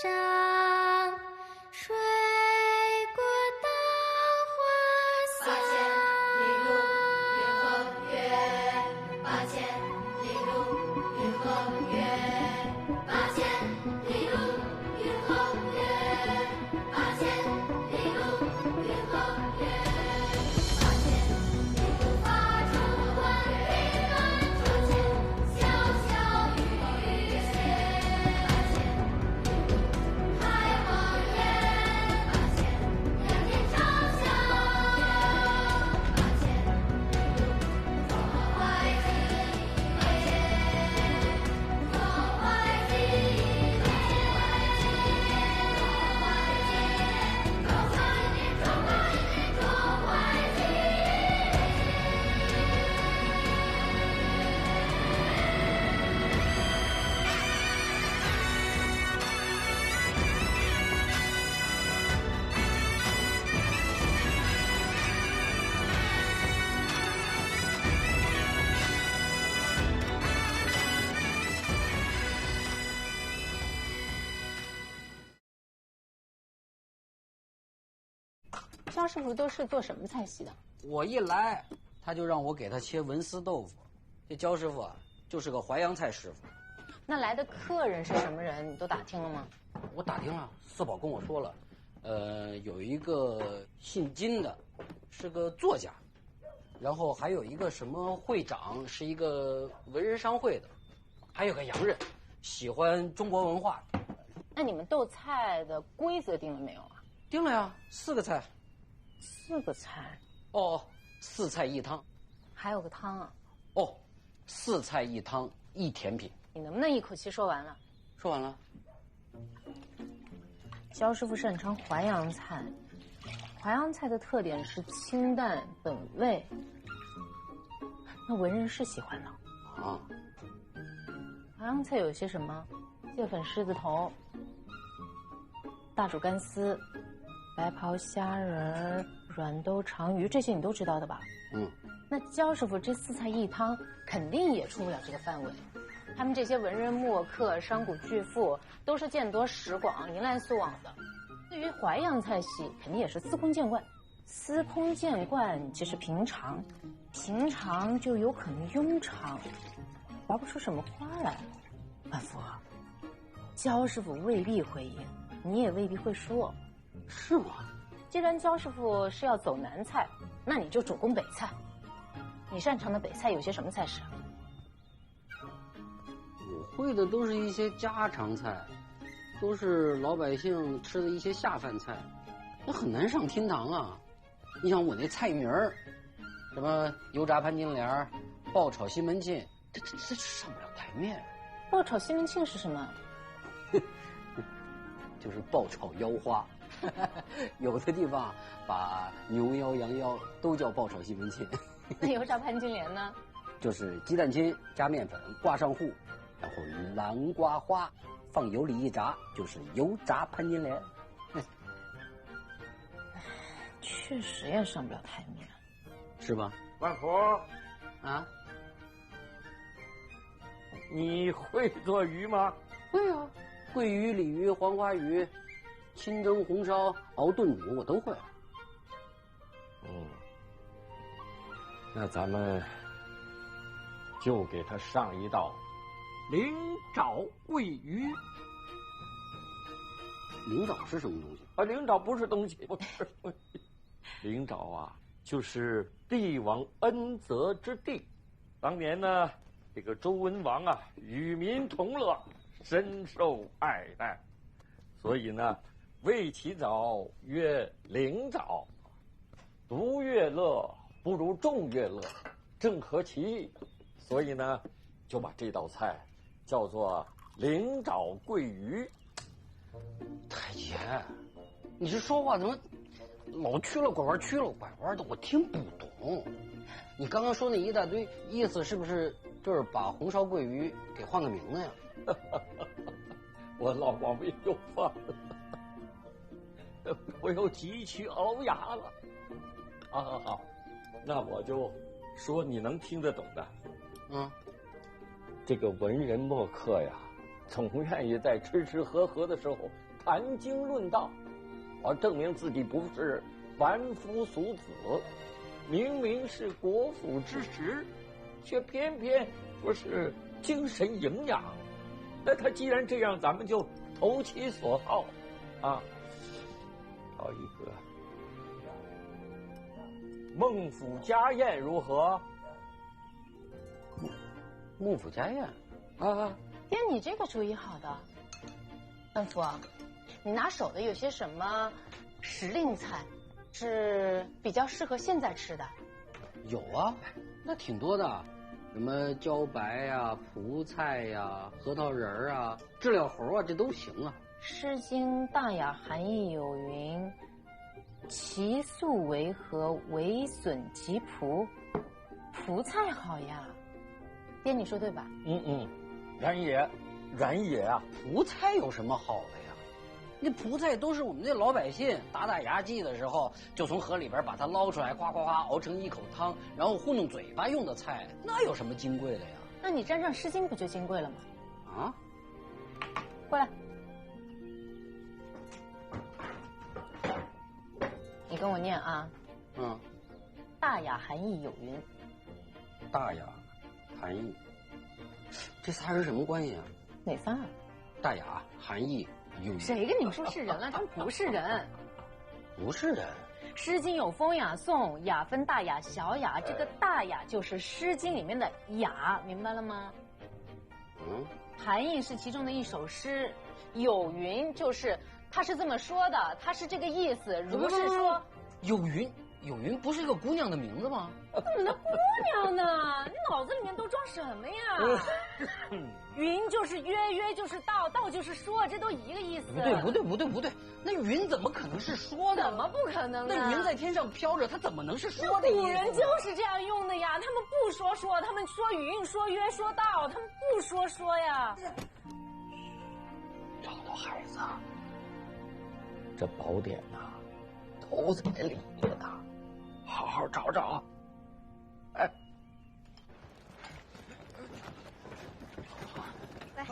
上，水过稻花香。8000里路云和月，8000里路云和月，8000里路云和月，8000里路云和月，8000里路发出万平安，8000小小雨雪，8000海望眼，8000两天长啸，8000中怀吉年，中怀吉年，中怀吉年，中怀吉年，中怀吉年，中怀吉年。肖师傅都是做什么菜系的？我一来，他就让我给他切文思豆腐。这焦师傅啊，就是个淮扬菜师傅。那来的客人是什么人？你都打听了吗？我打听了，四宝跟我说了，有一个姓金的，是个作家，然后还有一个什么会长，是一个文人商会的，还有个洋人，喜欢中国文化。那你们斗菜的规则定了没有啊定了呀，4个菜。 ？4个菜，哦，4菜1汤。还有个汤啊。哦，4菜1汤1甜品。你能不能一口气说完了？说完了。肖师傅擅长淮扬菜，淮扬菜的特点是清淡本味，那文人是喜欢的。啊，淮扬菜有些什么？蟹粉狮子头、大煮干丝、白袍虾仁、软豆长鱼，这些你都知道的吧？嗯，那焦师傅这4菜1汤肯定也出不了这个范围。他们这些文人墨客、商贾巨富都是见多识广、迎来送往的。对于淮扬菜系，肯定也是司空见惯。司空见惯其实平常就有可能庸常，划不出什么花来。万福，焦师傅未必会应，你也未必会说。是吗？既然焦师傅是要走南菜，那你就主攻北菜。你擅长的北菜有些什么菜式？我会的都是一些家常菜，都是老百姓吃的一些下饭菜，那很难上厅堂啊。你想我那菜名儿，什么油炸潘金莲、爆炒西门庆，这上不了台面。爆炒西门庆是什么？就是爆炒腰花。有的地方把牛腰、羊腰都叫爆炒西门庆。那油炸潘金莲呢？就是鸡蛋清加面粉挂上糊，然后南瓜花放油里一炸，就是油炸潘金莲。确实也上不了台面，是吧？万福啊，你会做鱼吗？会啊，桂鱼、鲤鱼、黄花鱼，清蒸、红烧、熬炖煮我都会。那咱们就给他上一道灵爪桂鱼。灵爪是什么东西？啊，灵爪不是东西，不是东西。灵爪啊，就是帝王恩泽之地。当年呢，这个周文王啊，与民同乐，深受爱戴，所以呢，为其藻曰灵爪。独乐乐不如众乐乐，正合其意。所以呢，就把这道菜叫做灵爪桂鱼。太爷，你这说话怎么老曲了拐弯的？我听不懂。你刚刚说那一大堆意思是不是就是把红烧桂鱼给换个名字呀？我老毛病又犯了，我又急去熬牙了。好，那我就说你能听得懂的。这个文人墨客呀，总愿意在吃吃喝喝的时候谈经论道，证明自己不是凡夫俗子，明明是国府之职，却偏偏说是精神营养。那他既然这样，咱们就投其所好，啊，搞一个孟府家宴如何？孟府家宴啊，爹，你这个主意好的。恩福，你拿手的有些什么时令菜是比较适合现在吃的？有啊，那挺多的，什么茭白呀、蒲菜呀、核桃仁儿啊、知了猴啊，这都行啊。《诗经·大雅·韩义》有云：“其素为和，为笋及蒲。”蒲菜好呀，爹，你说对吧？然也啊，蒲菜有什么好的呀？那蒲菜都是我们这老百姓打牙祭的时候，就从河里边把它捞出来，夸夸夸熬成一口汤，然后糊弄嘴巴用的菜，那有什么金贵的呀？那你沾上《诗经》不就金贵了吗？啊，过来，你跟我念啊。大雅韩义有云。大雅韩义，这仨人什么关系啊？哪仨啊？大雅韩义有云。谁跟你们说是人了？他们不是人。不是人。《诗经》有风雅颂，雅分大雅、小雅，这个大雅就是《诗经》里面的雅，明白了吗？韩义是其中的一首诗，有云就是他是这么说的，他是这个意思。如是说，有云不是一个姑娘的名字吗？你的姑娘呢？你脑子里面都装什么呀？云就是约，约就是道，道就是说，这都一个意思。不对，那云怎么可能是说的？怎么不可能呢？那云在天上飘着，它怎么能是说的意思？古人就是这样用的呀，他们不说，他们说云、说约、说道，他们不说呀。找到孩子，这宝典呐，都在里面呢，好好找找。哎，来，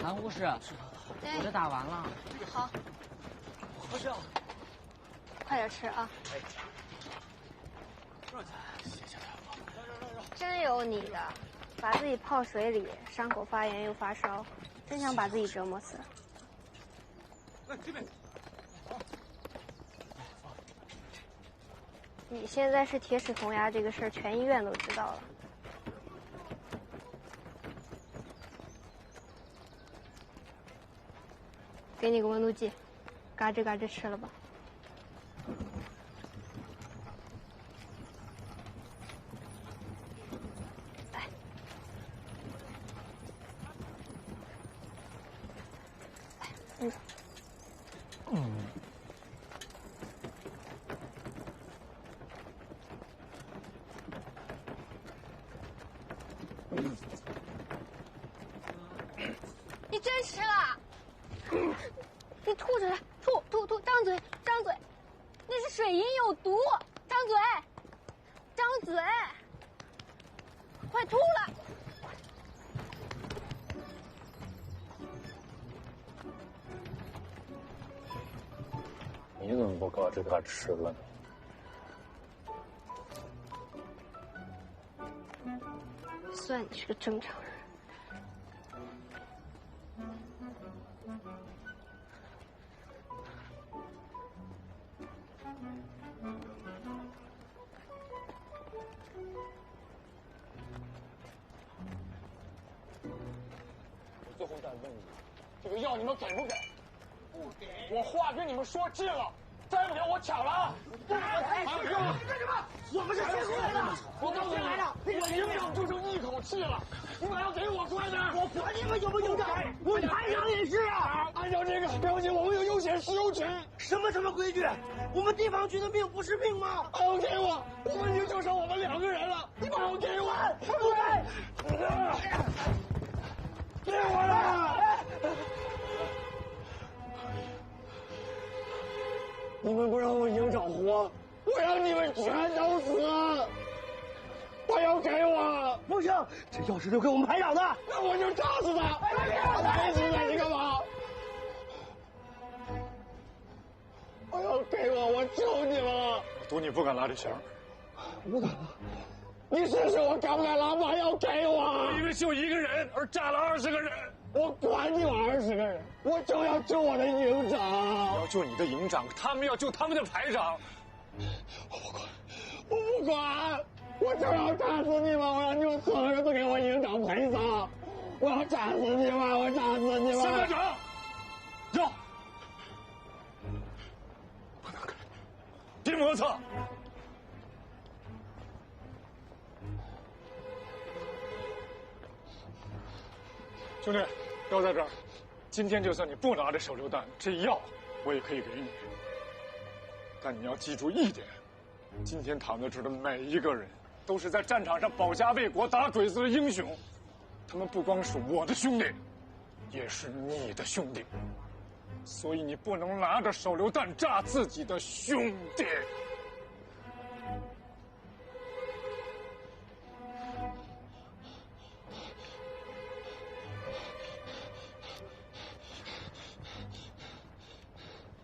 韩护士，我这打完了。好，不是，快点吃啊！真有你的，把自己泡水里，伤口发炎又发烧，真想把自己折磨死。这边。你现在是铁齿铜牙这个事儿，全医院都知道了。给你个温度计，嘎吱嘎吱吃了吧。来，你真吃了？你吐出来，吐，张嘴，那是水银有毒，张嘴，快吐了！你怎么不嘎吱嘎吱吃了呢？算你是个正常人。最后再问你，这个药你们给不给？不给。我话跟你们说尽了，再不给我抢了啊！不给！还有用？干什么？我们是学出来的，我刚进来的，我营养就剩一口气了，你们要给我快点！我管你们有没有营养，我排长也是啊！按照这个标记，我们有优先使用权。什么规矩？我们地方局的命不是命吗？还要给我？我们已经就剩我们2个人了，你把我给我！不给！给我了！你们不让我营长活，我让你们全都死！快要给我！不行，这钥匙留给我们排长的，那我就炸死他！我在一起在这干嘛？赌你不敢拉这弦儿。我敢啊！你试试我敢不敢拉？把药给我！因为就一个人而炸了20个人，我管你们20个人，我就要救我的营长。要救你的营长，他们要救他们的排长。我不管，我不管，我就要炸死你们！我让你们所有人都给我营长赔偿！我要炸死你们！我炸死你们！参谋长，走。不能开，别摩擦。兄弟，药在这儿。今天就算你不拿着手榴弹，这药我也可以给你。但你要记住一点，今天躺在这儿的每一个人，都是在战场上保家卫国、打鬼子的英雄。他们不光是我的兄弟，也是你的兄弟。所以你不能拿着手榴弹炸自己的兄弟。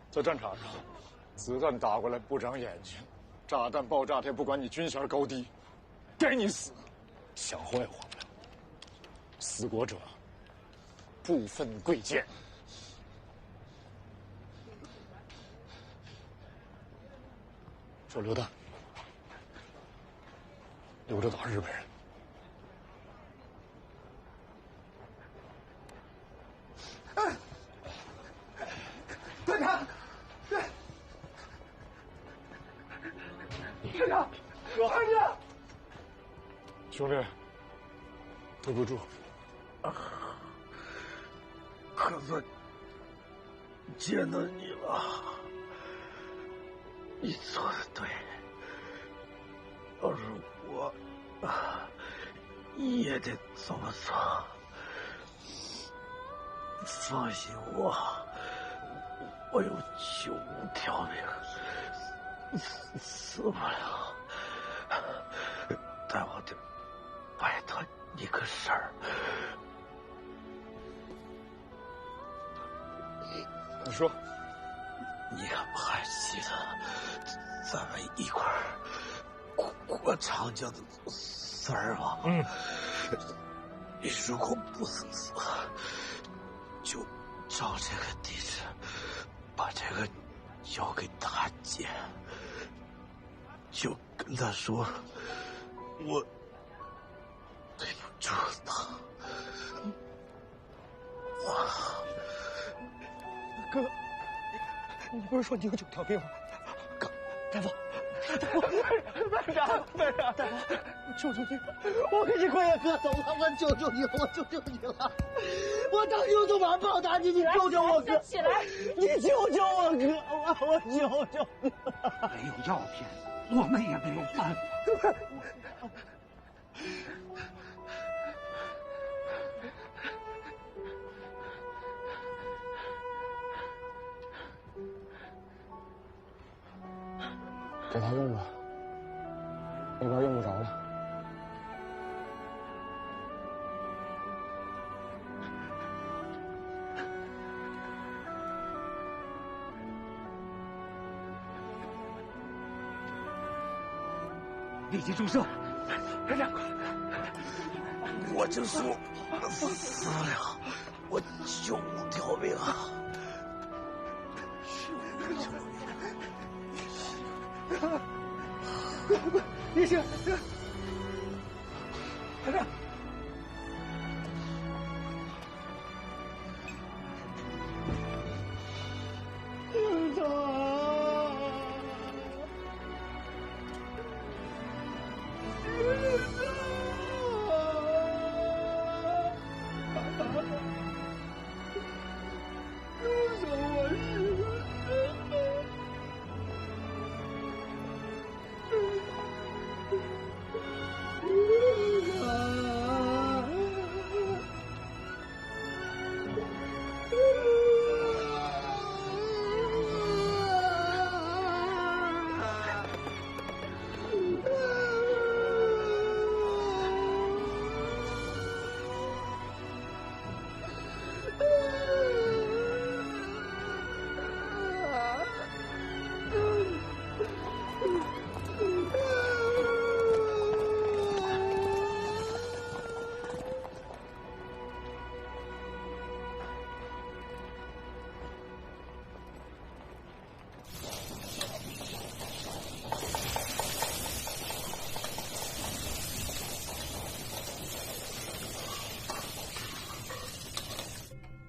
在战场上，子弹打过来不长眼睛，炸弹爆炸它也不管你军衔高低，该你死，想活也活不了。死国者不分贵贱。手榴弹留着打日本人。队长，队长，儿子，兄弟，对不住。可算见到你了，你做的对。要是我，也得这么做。放心我有9条命，死不了。但我得拜托你个事儿。你说，你还记得咱们一块儿过长江的事儿吗？你如果不死，就照这个地址，把这个交给大姐，就跟她说，我对不住她。哥，你不是说你有9条命吗？大夫，大夫，救救你！我给你跪下磕头了，我救救你了，我救救你了！我当牛头马报答你，你救救我哥！起来，你救救我哥！我救救你！没有药片，我们也没有办法。给他用吧，那边用不着了。立即注射，班长，我就说死了，我9条命啊！你是班长。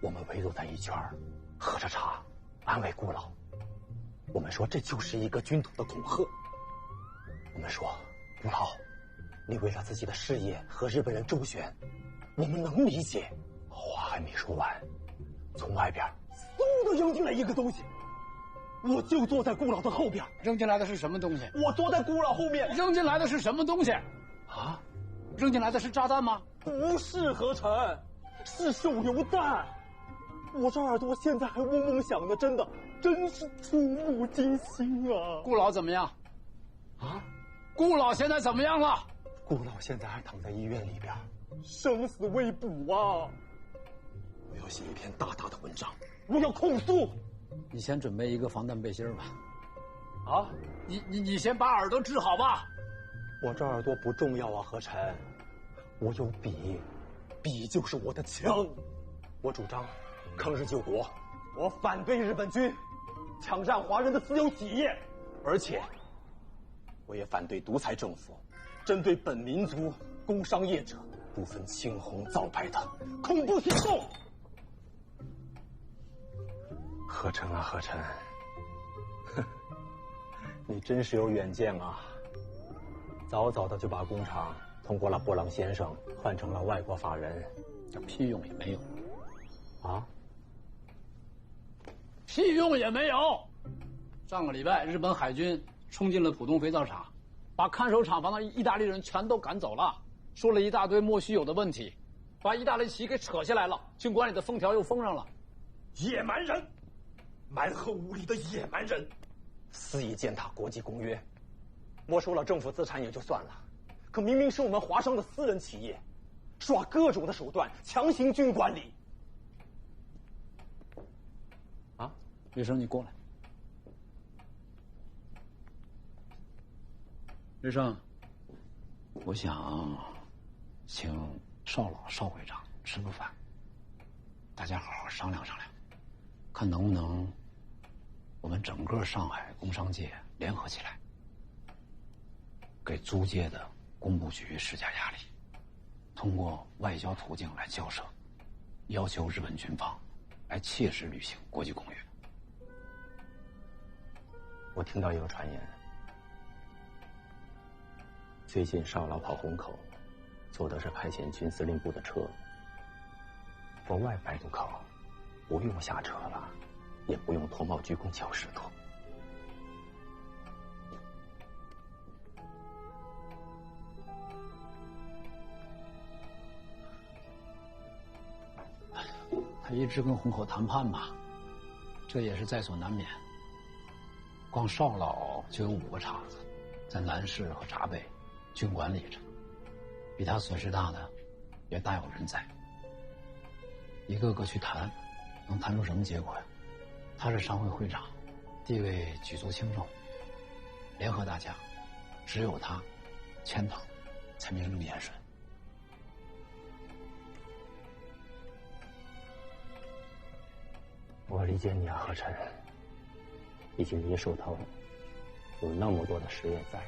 我们围坐在一圈儿，喝着茶，安慰顾老。我们说这就是一个军统的恐吓。我们说，顾老，你为了自己的事业和日本人周旋，我们能理解。话还没说完，从外边嗖的扔进来一个东西，我就坐在顾老的后边。扔进来的是什么东西？我坐在顾老后面。扔进来的是什么东西？啊？扔进来的是炸弹吗？不是，何晨，是手榴弹。我这耳朵现在还嗡嗡响呢，真是触目惊心啊！顾老怎么样？啊？顾老现在怎么样了？顾老现在还躺在医院里边，生死未卜啊！我要写一篇大大的文章，我要控诉。你先准备一个防弹背心吧。啊？你先把耳朵治好吧。我这耳朵不重要啊，何晨。我有笔，笔就是我的枪。我主张抗日救国，我反对日本军抢占华人的私有企业，而且我也反对独裁政府针对本民族工商业者不分青红皂白的恐怖行动。何晨啊，何晨，你真是有远见啊！早早的就把工厂通过了波朗先生换成了外国法人，这屁用也没有。啊？屁用也没有。上个礼拜，日本海军冲进了浦东肥皂厂，把看守厂房的意大利人全都赶走了，说了一大堆莫须有的问题，把意大利旗给扯下来了，军管里的封条又封上了。野蛮人，蛮横无理的野蛮人，肆意践踏国际公约，没收了政府资产也就算了，可明明是我们华商的私人企业，耍各种的手段强行军管理。啊，李生，你过来。日生，我想请邵老邵会长吃个饭，大家好好商量商量，看能不能我们整个上海工商界联合起来，给租界的工部局施加压力，通过外交途径来交涉，要求日本军方来切实履行国际公约。我听到一个传言，最近邵老跑虹口，坐的是派遣军司令部的车。国外白渡口不用下车了，也不用脱帽鞠躬敲石头。他一直跟虹口谈判嘛，这也是在所难免。光邵老就有5个厂子，在南市和闸北军管理着，比他损失大的也大有人在。一个个去谈，能谈出什么结果呀？他是商会会长，地位举足轻重，联合大家，只有他牵头，才名正言顺。我理解你啊，何晨。毕竟你手头有那么多的事业在。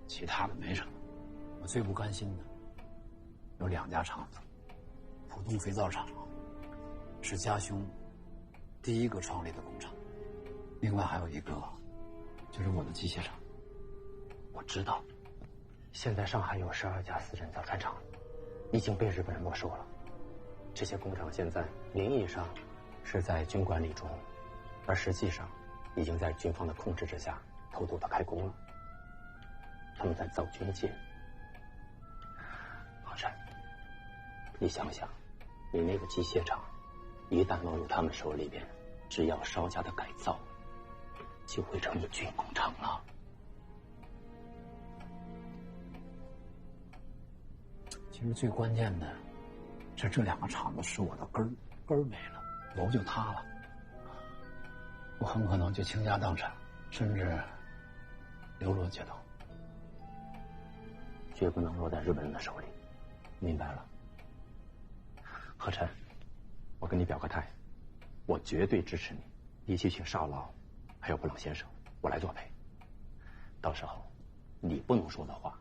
其他的没什么，我最不甘心的有2家厂子，浦东肥皂厂是家兄第一个创立的工厂，另外还有一个就是我的机械厂。我知道，现在上海有12家私人造船厂，已经被日本人没收了。这些工厂现在名义上是在军管理中，而实际上已经在军方的控制之下偷偷的开工了。他们在造军舰。何晨，你想想，你那个机械厂一旦落入他们手里边，只要稍加的改造，就会成为军工厂了。其实最关键的是这2个厂子是我的根儿没了，楼就塌了，我很可能就倾家荡产，甚至流落街头。绝不能落在日本人的手里，明白了？何晨，我跟你表个态，我绝对支持你，一起请邵老，还有布朗先生，我来作陪。到时候，你不能说的话，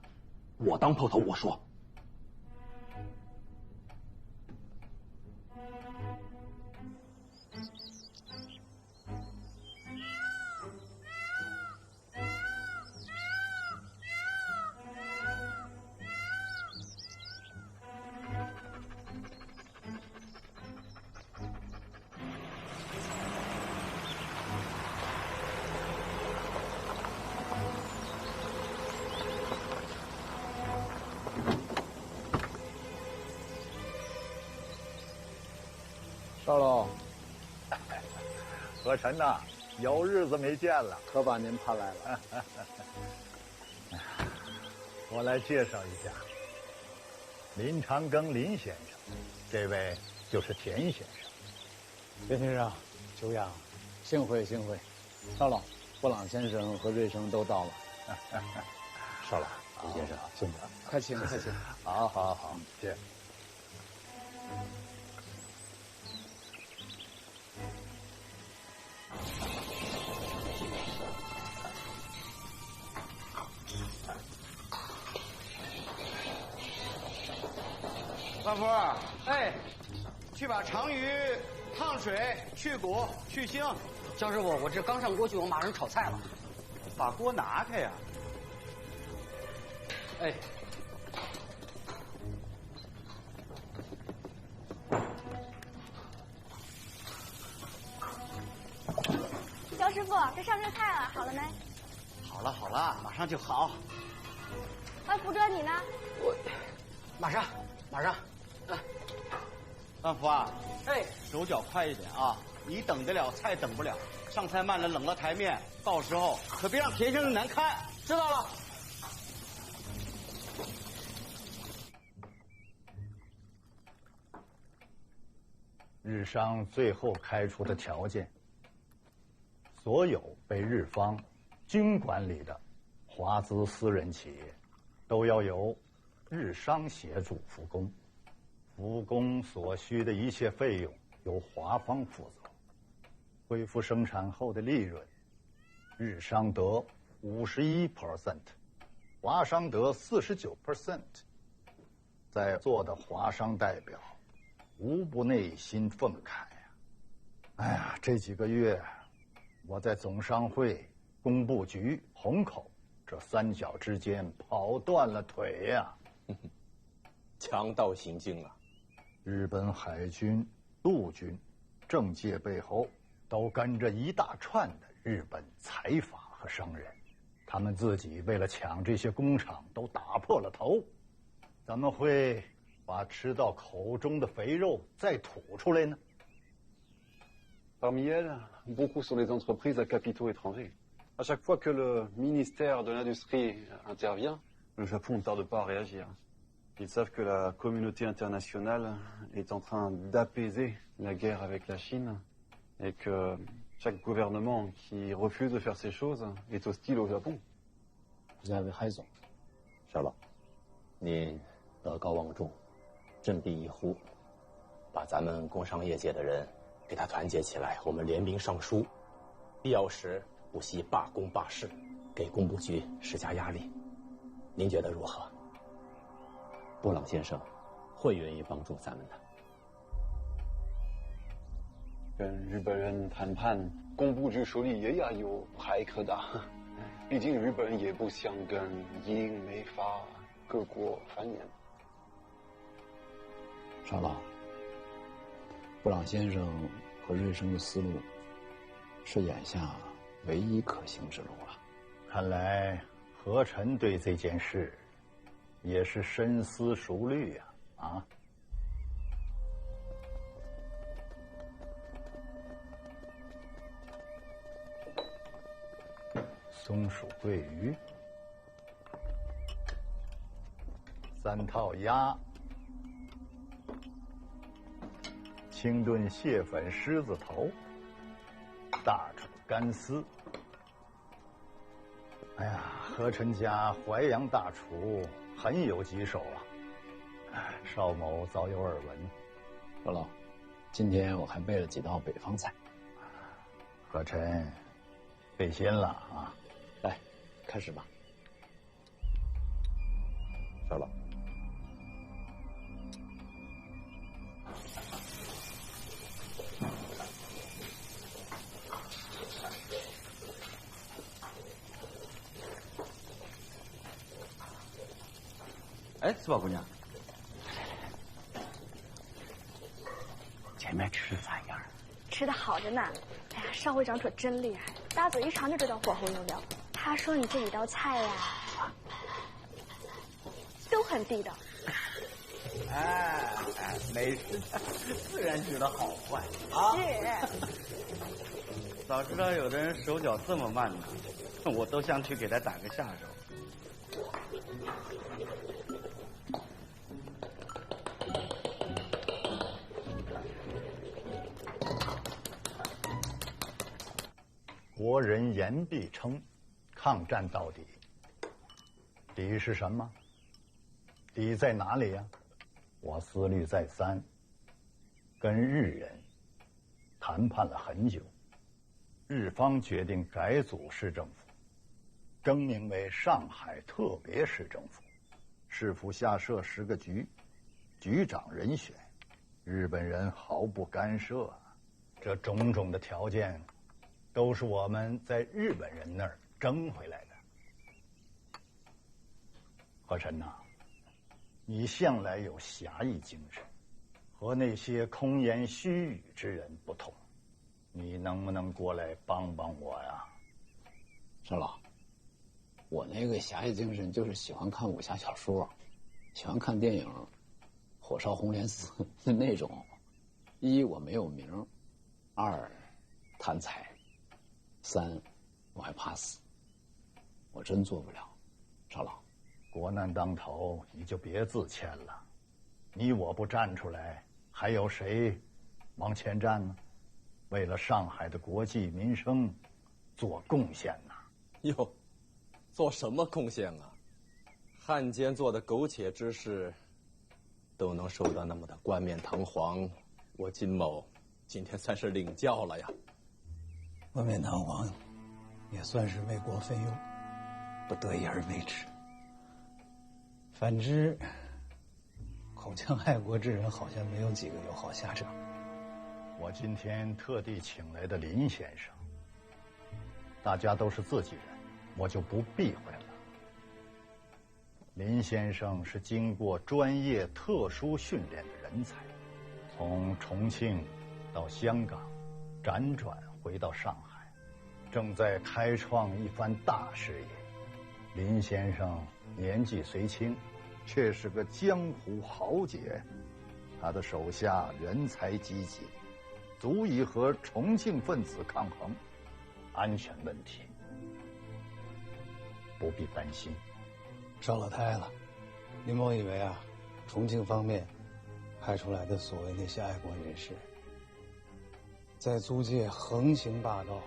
我当头头我说。少老，何晨呐，有日子没见了，可把您盼来了。我来介绍一下，林长庚林先生，这位就是田先生。田先生，久仰，幸会幸会。少老，布朗先生和瑞生都到了。少老，林先生，请吧，快请快请。好，好，好，谢。大夫，哎，去把长鱼烫水、去骨、去腥。姜师傅，我这刚上锅去，我马上炒菜了。把锅拿开呀！哎，肖师傅，这上热菜了，好了没？好了好了，马上就好。哎，福哲你呢？我马上。万福啊，哎，手脚快一点啊！你等得了，菜等不了。上菜慢了，冷了台面，到时候可别让田先生难堪。知道了。日商最后开出的条件，所有被日方军管理的华资私人企业，都要由日商协助复工，复工所需的一切费用由华方负责，恢复生产后的利润，日商得51%，华商得49%。在座的华商代表无不内心愤慨呀！哎呀，这几个月我在总商会、工部局、虹口这三角之间跑断了腿呀！强盗行径啊！日本海军、陆军、政界背后都跟着一大串的日本财阀和商人，他们自己为了抢这些工厂都打破了头，怎么会把吃到口中的肥肉再吐出来呢？ Parmi elles, beaucoup sont les entreprises à capitaux étrangers. À chaque fois que le ministère de l'Industrie intervient, le Japon ne tarde pas à réagir. Ils savent que la communauté internationale est en train d'apaiser la guerre avec la Chine et que chaque gouvernement qui refuse de faire ces choses est hostile au Japon. Vous avez raison. 少老，您德高望重，振臂一呼，把咱们工商业界的人给他团结起来，我们联名上书，必要时不惜罢工罢市，给工部局施加压力。您觉得如何？布朗先生会愿意帮助咱们的。跟日本人谈判，工部局手里也要有牌可打。毕竟日本也不想跟英美法各国翻脸。少老，布朗先生和瑞生的思路是眼下唯一可行之路了。看来何晨对这件事也是深思熟虑呀！啊，松鼠桂鱼，3套鸭，清炖蟹粉狮子头，大煮干丝。哎呀，何晨家淮扬大厨很有棘手啊！邵某早有耳闻。少老，今天我还备了几道北方菜。何晨，费心了啊！来，开始吧。少老。哎，四宝姑娘，前面吃的咋样？吃的好着呢。哎呀，邵会长可真厉害，大嘴一尝就知道火候用料。他说你这几道菜呀，都很地道。哎，没事的，自然知道好坏啊。早知道有的人手脚这么慢呢，我都想去给他打个下手。国人言必称，抗战到底。底是什么？底在哪里呀？我思虑再三，跟日人谈判了很久，日方决定改组市政府，更名为上海特别市政府，市府下设10个局，局长人选，日本人毫不干涉。这种种的条件，都是我们在日本人那儿争回来的。和珅呐，你向来有侠义精神，和那些空言虚语之人不同，你能不能过来帮帮我呀？少老，我那个侠义精神就是喜欢看武侠小说，喜欢看电影《火烧红莲寺》那种。一我没有名，二贪财，三我还怕死，我真做不了。少老，国难当头，你就别自谦了。你我不站出来，还有谁往前站呢？为了上海的国计民生做贡献呐！哟，做什么贡献啊？汉奸做的苟且之事，都能受到那么的冠冕堂皇，我金某今天算是领教了呀。冠冕堂皇，也算是为国分忧，不得已而为之。反之，恐将爱国之人好像没有几个有好下场。我今天特地请来的林先生，大家都是自己人，我就不避讳了。林先生是经过专业特殊训练的人才，从重庆到香港，辗转回到上海，正在开创一番大事业。林先生年纪虽轻，却是个江湖豪杰，他的手下人才济济，足以和重庆分子抗衡，安全问题不必担心。烧了胎了，林某以为啊，重庆方面派出来的所谓那些爱国人士，在租界横行霸道，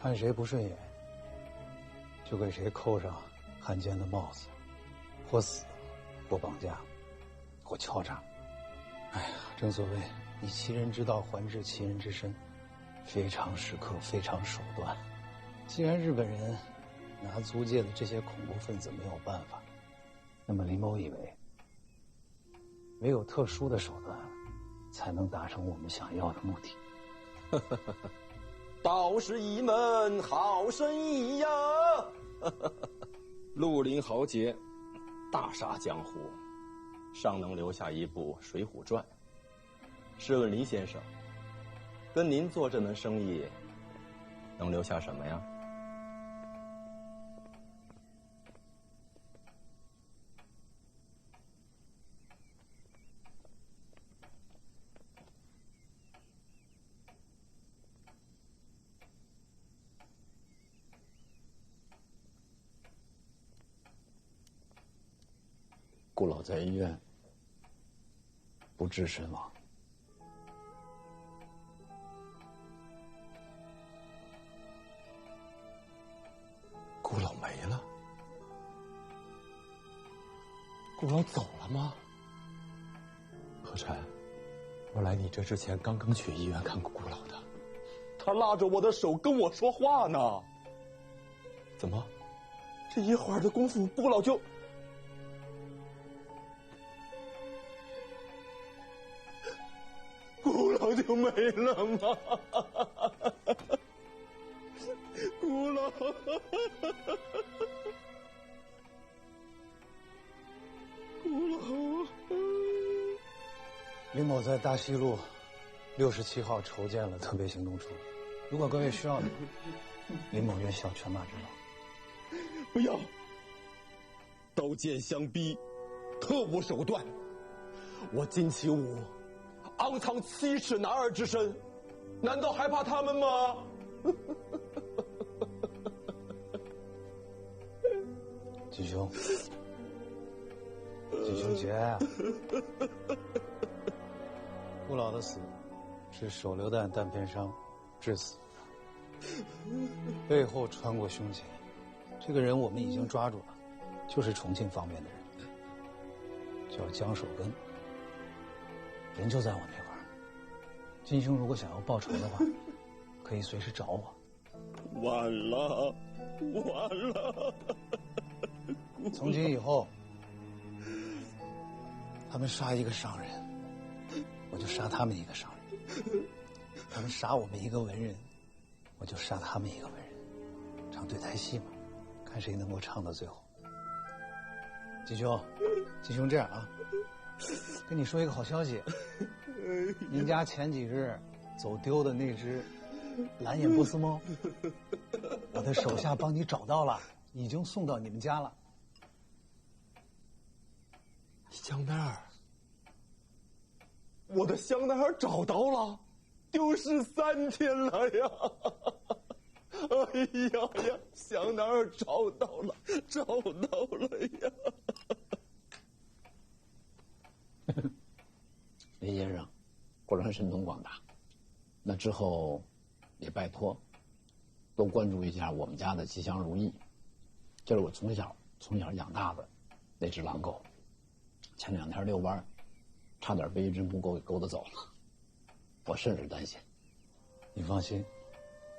看谁不顺眼，就给谁扣上汉奸的帽子，或死，或绑架，或敲诈。哎呀，正所谓以其人之道还治其人之身，非常时刻，非常手段。既然日本人拿租界的这些恐怖分子没有办法，那么林某以为，唯有特殊的手段，才能达成我们想要的目的。道是一门好生意呀！绿林豪杰，大杀江湖，尚能留下一部《水浒传》。试问林先生，跟您做这门生意，能留下什么呀？顾老在医院不治身亡。顾老没了？顾老走了吗？何晨，我来你这之前刚刚去医院看过顾老的，他拉着我的手跟我说话呢。怎么，这一会儿的功夫，顾老就……顾老就没了吗？顾老，顾老。林某在大西路67号筹建了特别行动处，如果各位需要的，林某愿效犬马之劳。不要！刀剑相逼，特务手段，我金其武，昂藏7尺男儿之身，难道还怕他们吗？吉兄，吉兄节，顾老的死是手榴弹弹片伤致死，背后穿过胸前。这个人我们已经抓住了，就是重庆方面的人，叫江守根，人就在我那块儿。金兄如果想要报仇的话，可以随时找我。完了，完了！从今以后，他们杀一个商人，我就杀他们一个商人；他们杀我们一个文人，我就杀他们一个文人。唱对台戏嘛，看谁能够唱到最后。金兄，金兄这样啊，跟你说一个好消息，您家前几日走丢的那只蓝眼波斯猫，我的手下帮你找到了，已经送到你们家了。香奈儿，我的香奈儿找到了，丢失3天了呀！哎呀呀，香奈儿找到了，找到了呀！林先生，果然神通广大。那之后，也拜托多关注一下我们家的吉祥如意，这是我从小养大的那只狼狗。前2天遛弯，差点被一只母狗给勾搭走了，我甚是担心。你放心，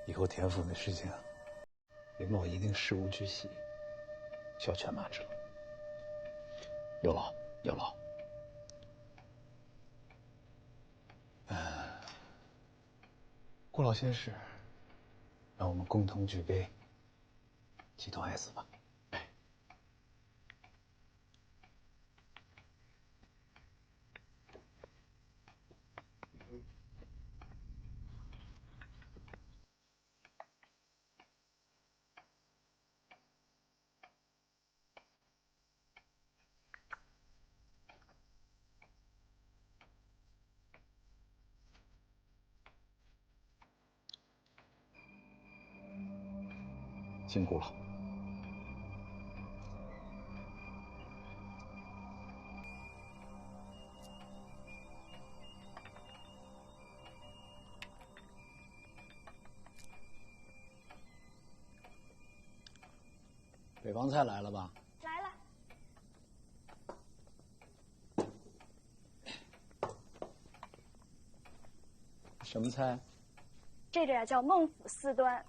以后田府的事情，林某一定事无巨细，小犬马之乐。有劳有劳。顾老先生，让我们共同举杯，祈祷爱子吧。辛苦了。北方菜来了吧？来了。什么菜？这个呀叫孟府四端。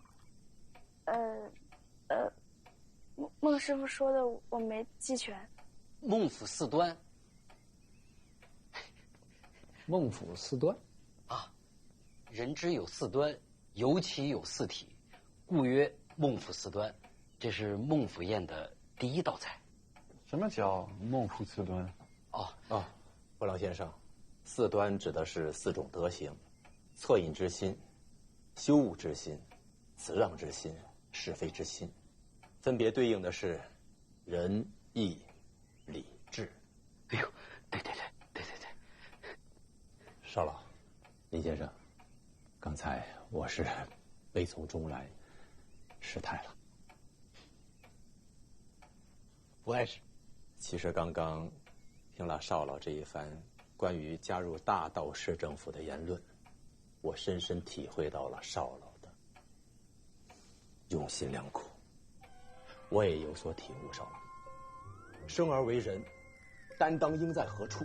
孟师傅说的我没记全。孟府四端。孟府四端，啊，人之有四端，尤其有四体，故曰孟府四端。这是孟府宴的第1道菜。什么叫孟府四端？顾老先生，四端指的是4种德行：恻隐之心、羞恶之心、辞让之心、是非之心，分别对应的是仁、义、礼、智。哎呦，对，少老，林先生，刚才我是悲从中来，失态了。不碍事。其实刚刚听了少老这一番关于加入大道市政府的言论，我深深体会到了少老的用心良苦。我也有所体悟，少老，生而为人，担当应在何处？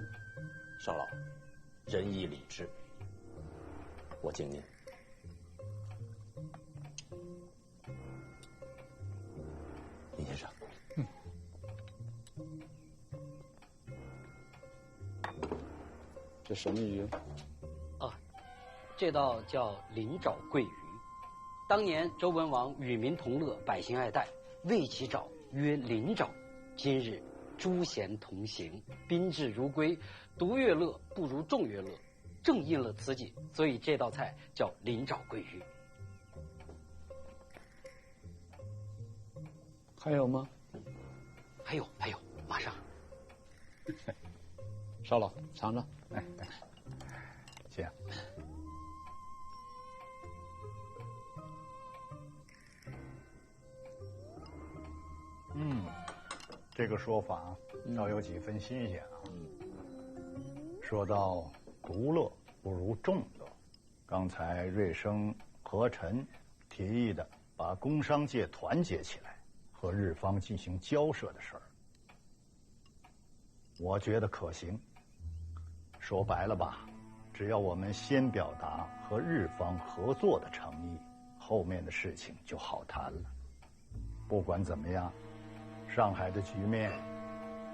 少老，仁义礼智，我敬您。林先生，这什么鱼？这道叫林沼桂鱼。当年周文王与民同乐，百姓爱戴，为其沼曰林沼。今日诸贤同行，宾至如归，独乐乐不如众乐乐，正应了此景，所以这道菜叫林沼桂鱼。还有吗？还有，马上。少老尝尝。哎，行。这个说法倒有几分新鲜啊。说到独乐不如众乐，刚才瑞生、何晨提议的把工商界团结起来，和日方进行交涉的事儿，我觉得可行。说白了吧，只要我们先表达和日方合作的诚意，后面的事情就好谈了。不管怎么样，上海的局面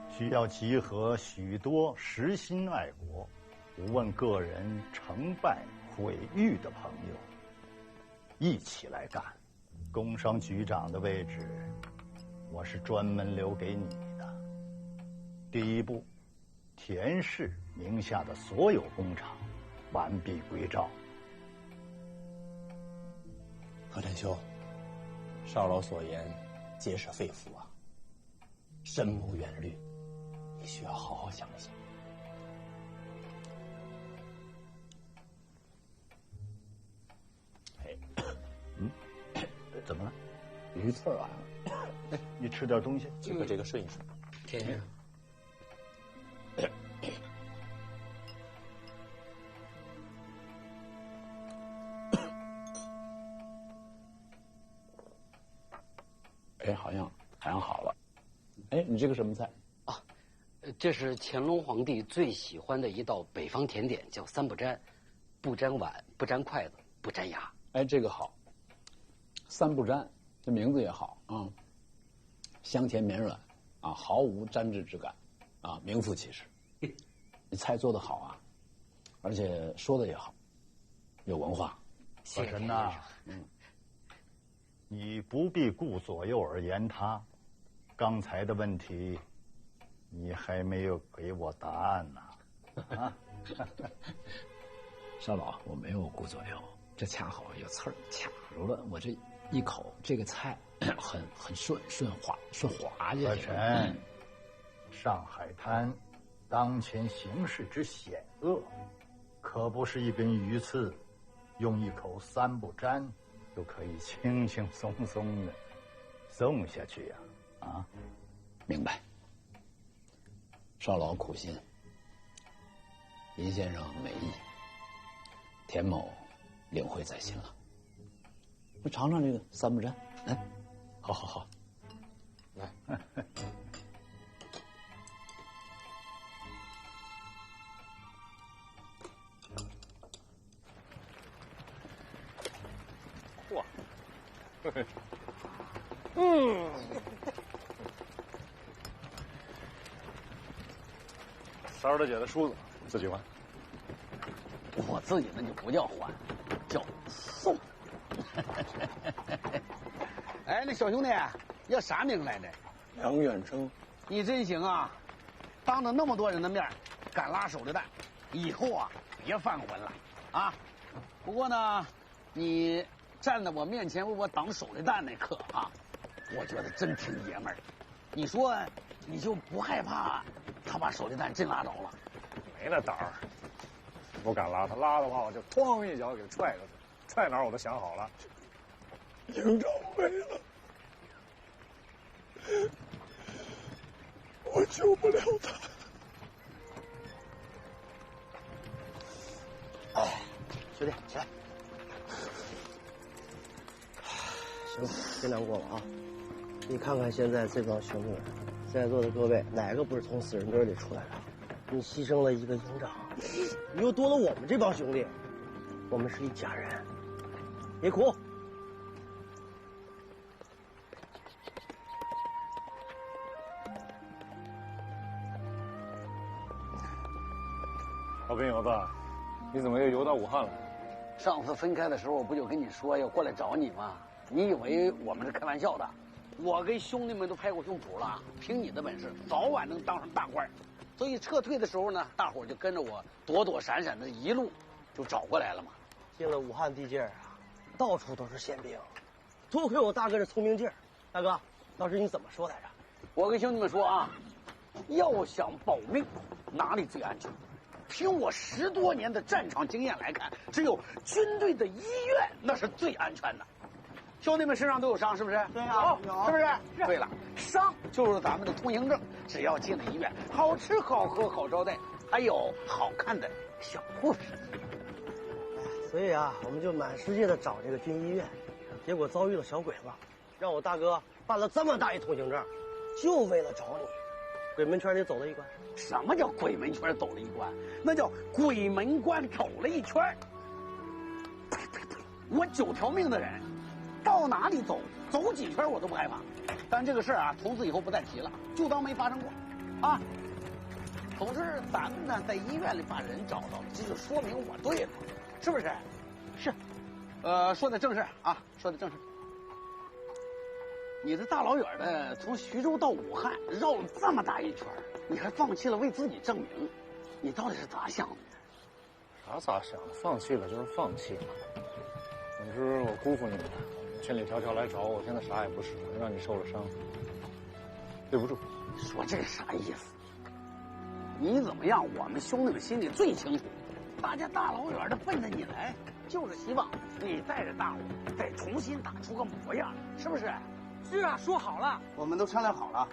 需要集合许多实心爱国、不问个人成败毁誉的朋友，一起来干。工商局长的位置，我是专门留给你的。第一步，田氏名下的所有工厂完璧归赵。何晨兄，少老所言皆是肺腑啊，深谋远虑，你需要好好想一想。怎么了？鱼刺啊！哎，你吃点东西。这个顺一顺。田先生。哎，好像好了。哎，你这个什么菜？啊，这是乾隆皇帝最喜欢的一道北方甜点，叫三不沾：不沾碗，不沾筷子，不沾牙。哎，这个好。三不沾，这名字也好啊，香甜绵软啊，毫无粘滞之感啊，名副其实。你菜做得好啊，而且说的也好，有文化。何晨呐，你不必顾左右而言他。刚才的问题，你还没有给我答案呢。啊，少老，我没有顾左右，这恰好有刺儿卡住了，我这一口这个菜很顺滑下去。何晨，上海滩当前形势之险恶，可不是一根鱼刺，用一口三不沾就可以轻轻松松的送下去呀！啊，明白。少老苦心，林先生美意，田某领会在心了。那尝尝这个三不沾，来，好，来。嚯，三儿大姐的梳子自己换。我自己那就不叫换，叫送。哎，那小兄弟叫啥名来着？梁远征。你真行啊！当着那么多人的面敢拉手榴弹，以后啊别犯浑了啊！不过呢，你站在我面前为我挡手榴弹那刻啊，我觉得真挺爷们儿。你说你就不害怕他把手榴弹真拉着了？没那胆儿，不敢拉他，拉的话我就咣一脚给他踹过去，踹哪儿我都想好了。营长没了，我救不了他。哎，兄弟起来。行，别难过了啊！你看看现在这帮兄弟们，在座的各位哪个不是从死人堆里出来的？你牺牲了一个营长，你又多了我们这帮兄弟，我们是一家人，别哭。老兵油子，你怎么又游到武汉了？上次分开的时候，我不就跟你说要过来找你吗？你以为我们是开玩笑的？我跟兄弟们都拍过胸脯了，凭你的本事，早晚能当上大官。所以撤退的时候呢，大伙儿就跟着我躲躲闪闪的，一路就找过来了嘛。进了武汉地界啊，到处都是宪兵，多亏我大哥这聪明劲儿。大哥，当时你怎么说来着？我跟兄弟们说啊，要想保命，哪里最安全？凭我10多年的战场经验来看，只有军队的医院那是最安全的。兄弟们身上都有伤，是不是？对啊，是不是？对了，伤就是咱们的通行证，只要进了医院，好吃好喝好招待，还有好看的小护士。所以啊，我们就满世界的找这个军医院，结果遭遇了小鬼子，让我大哥办了这么大一通行证，就为了找你。鬼门圈你走了一关。什么叫鬼门圈走了一关？那叫鬼门关走了一圈。呸呸呸！我9条命的人，到哪里走几圈我都不害怕。但这个事儿啊，从此以后不再提了，就当没发生过，啊。总之，咱们呢在医院里把人找到，这就说明我对了，是不是？是。说的正是啊，说的正是。你这大老远的从徐州到武汉，绕了这么大一圈，你还放弃了为自己证明，你到底是咋想的？咋想的？放弃了就是放弃了。总之我辜负你们了，千里迢迢来找我，现在啥也不是，让你受了伤，对不住。说这啥意思？你怎么样，我们兄弟们心里最清楚。大家大老远的奔着你来，就是希望你带着大我再重新打出个模样，是不是？是啊，说好了，我们都商量好了。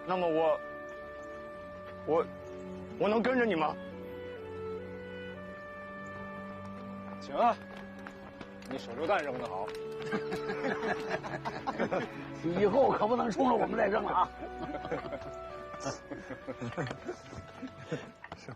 那么我能跟着你吗？行啊，你手榴弹扔得好。以后可不能冲着我们再扔了啊！是。